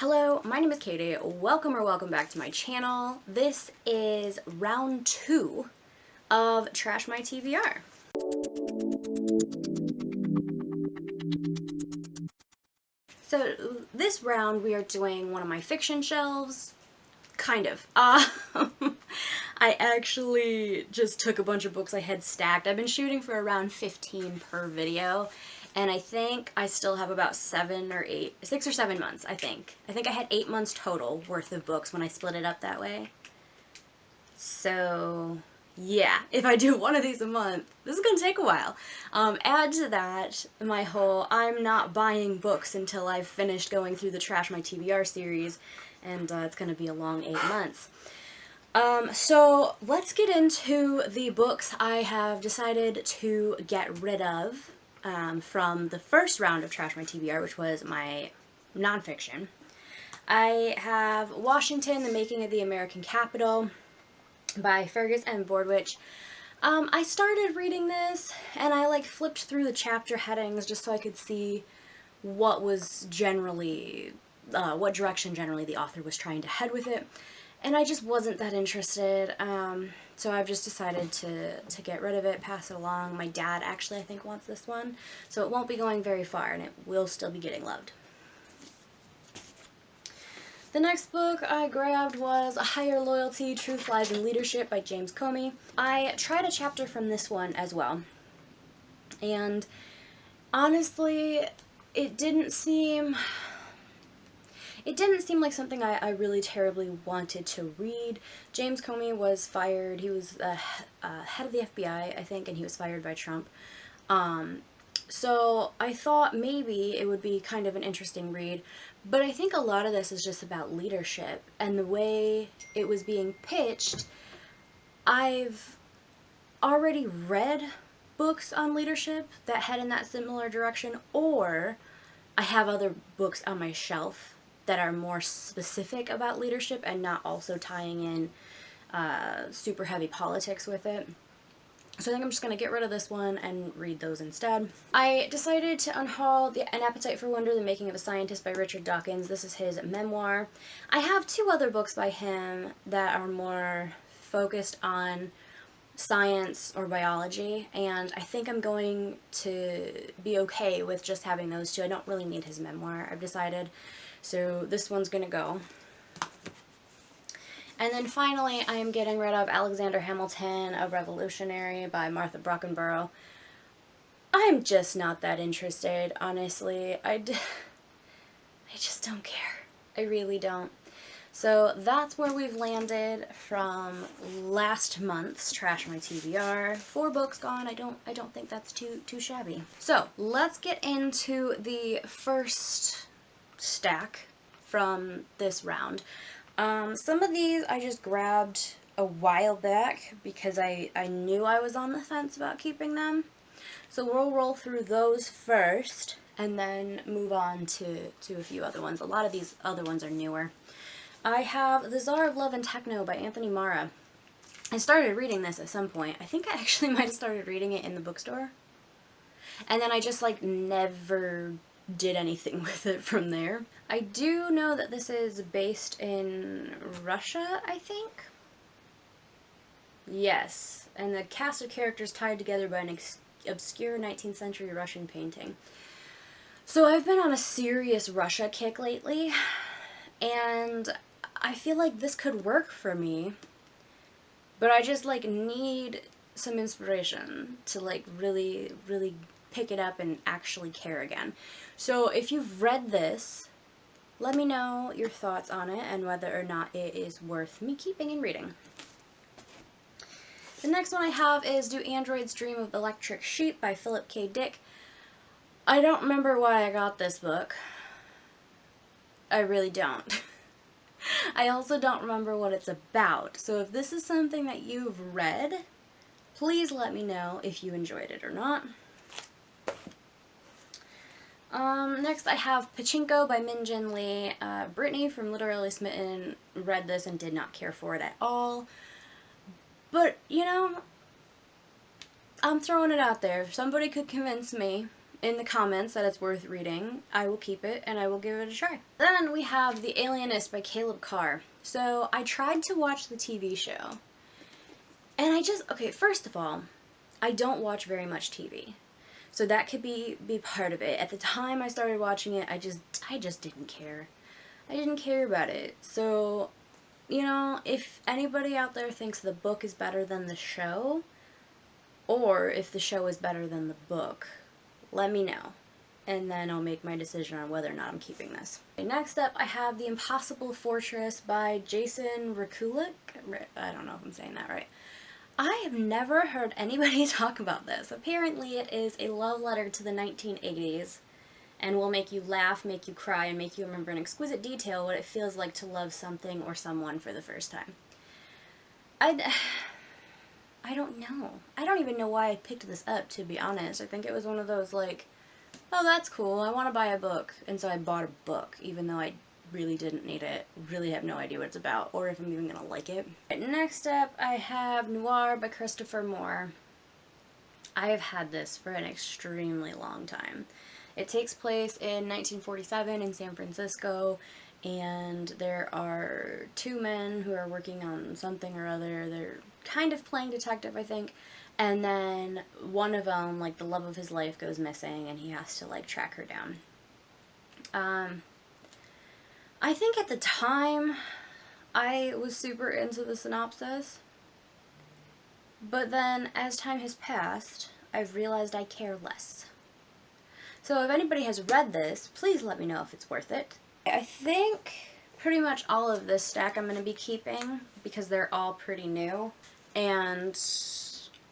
Hello, my name is Katie. Welcome back to my channel. This is round 2 of Trash My TBR. So this round we are doing one of my fiction shelves. Kind of. I actually just took a bunch of books I had stacked. I've been shooting for around 15 per video. And I think I still have about 6 or 7 months, I think. I think I had 8 months total worth of books when I split it up that way. So, yeah, if I do one of these a month, this is going to take a while. Add to that my whole, I'm not buying books until I've finished going through the Trash My TBR series, and it's going to be a long 8 months. So let's get into the books I have decided to get rid of. From the first round of Trash My TBR, which was my nonfiction. I have Washington, The Making of the American Capital by Fergus and Bordwich. I started reading this, and I flipped through the chapter headings just so I could see what was generally, what direction generally the author was trying to head with it. And I just wasn't that interested, so I've just decided to get rid of it, pass it along. My dad actually, I think, wants this one, so it won't be going very far, and it will still be getting loved. The next book I grabbed was A Higher Loyalty, Truth, Lies, and Leadership by James Comey. I tried a chapter from this one as well, and honestly, it didn't seem like something I really terribly wanted to read. James Comey was fired. He was head of the FBI, I think, and he was fired by Trump. So I thought maybe it would be kind of an interesting read, but I think a lot of this is just about leadership, and the way it was being pitched, I've already read books on leadership that head in that similar direction, or I have other books on my shelf that are more specific about leadership and not also tying in super heavy politics with it. So I think I'm just going to get rid of this one and read those instead. I decided to unhaul An Appetite for Wonder, The Making of a Scientist by Richard Dawkins. This is his memoir. I have 2 other books by him that are more focused on science or biology, and I think I'm going to be okay with just having those 2. I don't really need his memoir, I've decided. So this one's gonna go. And then finally, I am getting rid of Alexander Hamilton, A Revolutionary by Martha Brockenborough. I'm just not that interested, honestly. I just don't care. I really don't. So that's where we've landed from last month's Trash My TBR. 4 books gone. I don't think that's too shabby. So let's get into the first stack from this round. Some of these I just grabbed a while back because I knew I was on the fence about keeping them. So we'll roll through those first and then move on to a few other ones. A lot of these other ones are newer. I have The Tsar of Love and Techno by Anthony Marra. I started reading this at some point. I think I actually might have started reading it in the bookstore. And then I just never did anything with it from there. I do know that this is based in Russia, I think? Yes, and the cast of characters tied together by an obscure 19th century Russian painting. So I've been on a serious Russia kick lately, and I feel like this could work for me, but I just need some inspiration to really pick it up and actually care again. So if you've read this, let me know your thoughts on it and whether or not it is worth me keeping and reading. The next one I have is Do Androids Dream of Electric Sheep by Philip K. Dick. I don't remember why I got this book. I really don't. I also don't remember what it's about. So if this is something that you've read, please let me know if you enjoyed it or not. Next I have Pachinko by Min Jin Lee. Brittany from Literally Smitten read this and did not care for it at all. But, you know, I'm throwing it out there. If somebody could convince me in the comments that it's worth reading, I will keep it and I will give it a try. Then we have The Alienist by Caleb Carr. So I tried to watch the TV show, and okay, first of all, I don't watch very much TV. So that could be part of it. At the time I started watching it, I just didn't care. I didn't care about it. So, you know, if anybody out there thinks the book is better than the show, or if the show is better than the book, let me know. And then I'll make my decision on whether or not I'm keeping this. Okay, next up, I have The Impossible Fortress by Jason Rekulak. I don't know if I'm saying that right. I have never heard anybody talk about this. Apparently it is a love letter to the 1980s and will make you laugh, make you cry, and make you remember in exquisite detail what it feels like to love something or someone for the first time. I don't know. I don't even know why I picked this up, to be honest. I think it was one of those like, oh, that's cool, I want to buy a book. And so I bought a book, even though I really didn't need it, really have no idea what it's about, or if I'm even gonna like it. Right, next up, I have Noir by Christopher Moore. I have had this for an extremely long time. It takes place in 1947 in San Francisco, and there are two men who are working on something or other. They're kind of playing detective, I think, and then one of them, like, the love of his life goes missing, and he has to, like, track her down. I think at the time, I was super into the synopsis, but then as time has passed, I've realized I care less. So if anybody has read this, please let me know if it's worth it. I think pretty much all of this stack I'm going to be keeping because they're all pretty new, and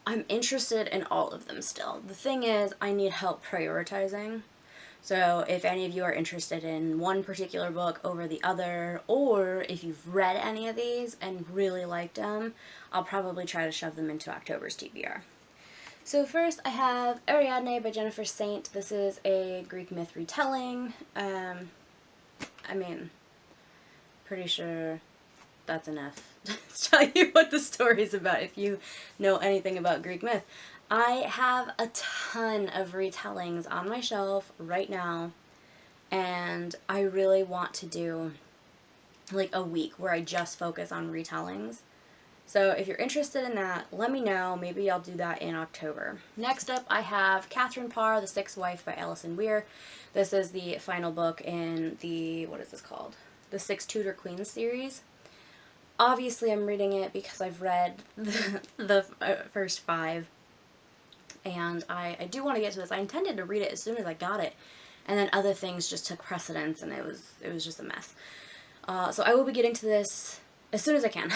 I'm interested in all of them still. The thing is, I need help prioritizing. So if any of you are interested in one particular book over the other, or if you've read any of these and really liked them, I'll probably try to shove them into October's TBR. So first I have Ariadne by Jennifer Saint. This is a Greek myth retelling. I mean, pretty sure that's enough to tell you what the story's about if you know anything about Greek myth. I have a ton of retellings on my shelf right now, and I really want to do like a week where I just focus on retellings. So if you're interested in that, let me know. Maybe I'll do that in October. Next up, I have Katharine Parr, The Sixth Wife by Alison Weir. This is the final book in the, what is this called? The Six Tudor Queens series. Obviously, I'm reading it because I've read the first 5. And I do want to get to this. I intended to read it as soon as I got it, and then other things just took precedence, and it was just a mess. So I will be getting to this as soon as I can.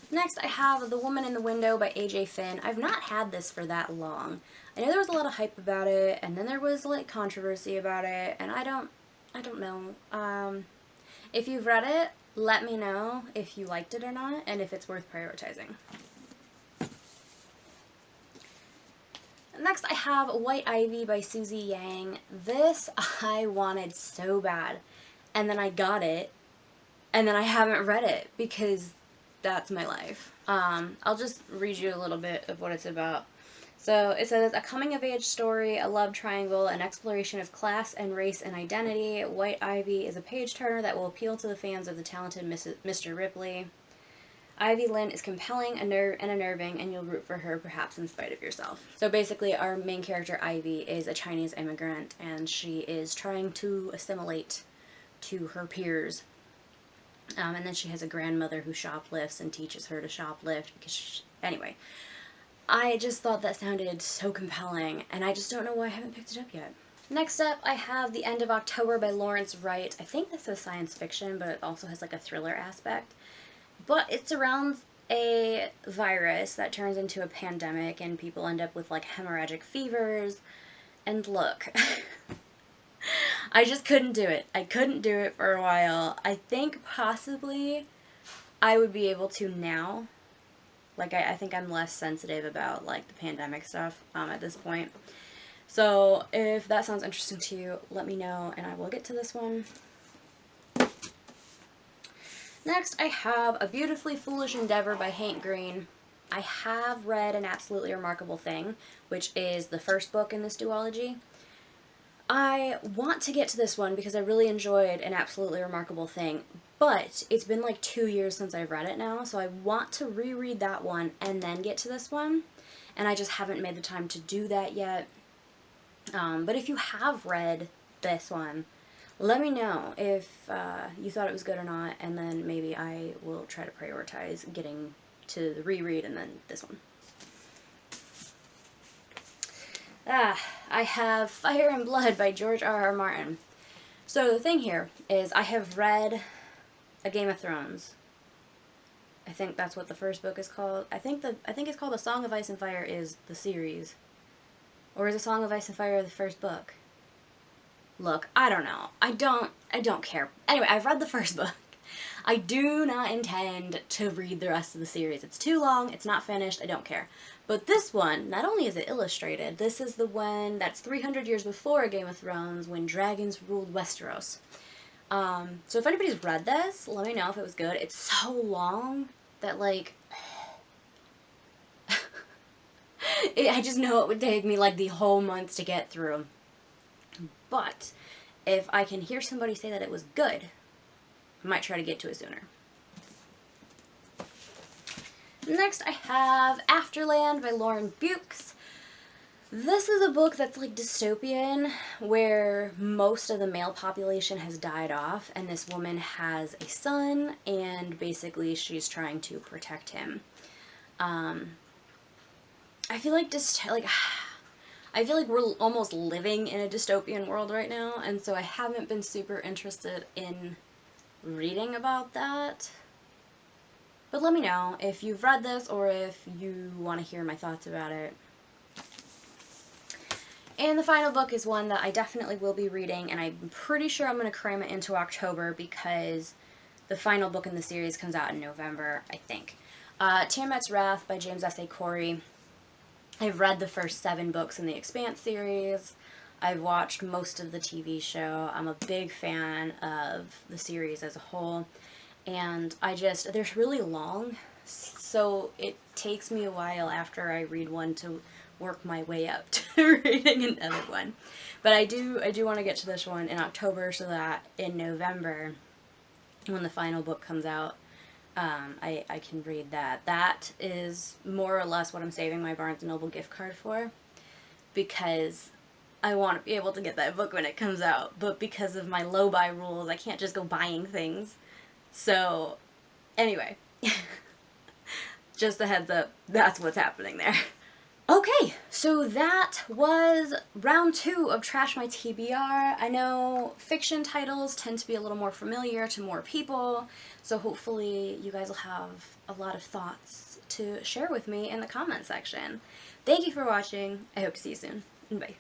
Next, I have The Woman in the Window by A.J. Finn. I've not had this for that long. I know there was a lot of hype about it, and then there was like controversy about it, and I don't know. If you've read it, let me know if you liked it or not, and if it's worth prioritizing. Next, I have White Ivy by Susie Yang. This I wanted so bad, and then I got it, and then I haven't read it because that's my life. I'll just read you a little bit of what it's about. So it says, a coming-of-age story, a love triangle, an exploration of class and race and identity. White Ivy is a page-turner that will appeal to the fans of the talented Mr. Ripley. Ivy Lynn is compelling and unnerving, and you'll root for her perhaps in spite of yourself. So basically our main character Ivy is a Chinese immigrant, and she is trying to assimilate to her peers. And then she has a grandmother who shoplifts and teaches her to shoplift because anyway, I just thought that sounded so compelling, and I just don't know why I haven't picked it up yet. Next up, I have The End of October by Lawrence Wright. I think this is science fiction, but it also has like a thriller aspect. But it surrounds a virus that turns into a pandemic, and people end up with like hemorrhagic fevers. And look, I just couldn't do it. I couldn't do it for a while. I think possibly I would be able to now. Like, I think I'm less sensitive about like the pandemic stuff at this point. So if that sounds interesting to you, let me know and I will get to this one. Next, I have A Beautifully Foolish Endeavor by Hank Green. I have read An Absolutely Remarkable Thing, which is the first book in this duology. I want to get to this one because I really enjoyed An Absolutely Remarkable Thing, but it's been like 2 years since I've read it now, so I want to reread that one and then get to this one, and I just haven't made the time to do that yet. But if you have read this one, let me know if you thought it was good or not, and then maybe I will try to prioritize getting to the reread and then this one. I have Fire and Blood by George R.R. Martin. So the thing here is I have read A Game of Thrones. I think that's what the first book is called. I think it's called A Song of Ice and Fire is the series. Or is A Song of Ice and Fire the first book? Look, I don't know. I don't care. Anyway, I've read the first book. I do not intend to read the rest of the series. It's too long, it's not finished, I don't care. But this one, not only is it illustrated, this is the one that's 300 years before A Game of Thrones, when dragons ruled Westeros. So if anybody's read this, let me know if it was good. It's so long that, like, I just know it would take me, like, the whole month to get through. But if I can hear somebody say that it was good, I might try to get to it sooner. Next I have Afterland by Lauren Beukes. This is a book that's like dystopian, where most of the male population has died off, and this woman has a son, and basically she's trying to protect him. I feel like I feel like we're almost living in a dystopian world right now, and so I haven't been super interested in reading about that. But let me know if you've read this or if you want to hear my thoughts about it. And the final book is one that I definitely will be reading, and I'm pretty sure I'm going to cram it into October because the final book in the series comes out in November, I think. Tiamat's Wrath by James S. A. Corey. I've read the first 7 books in the Expanse series. I've watched most of the TV show. I'm a big fan of the series as a whole. And they're really long, so it takes me a while after I read one to work my way up to reading another one. But I do want to get to this one in October so that in November, when the final book comes out, I can read that. That is more or less what I'm saving my Barnes & Noble gift card for, because I want to be able to get that book when it comes out, but because of my low buy rules, I can't just go buying things. So, anyway, just a heads up, that's what's happening there. Okay, so that was round 2 of Trash My TBR. I know fiction titles tend to be a little more familiar to more people, so hopefully you guys will have a lot of thoughts to share with me in the comment section. Thank you for watching. I hope to see you soon. Bye.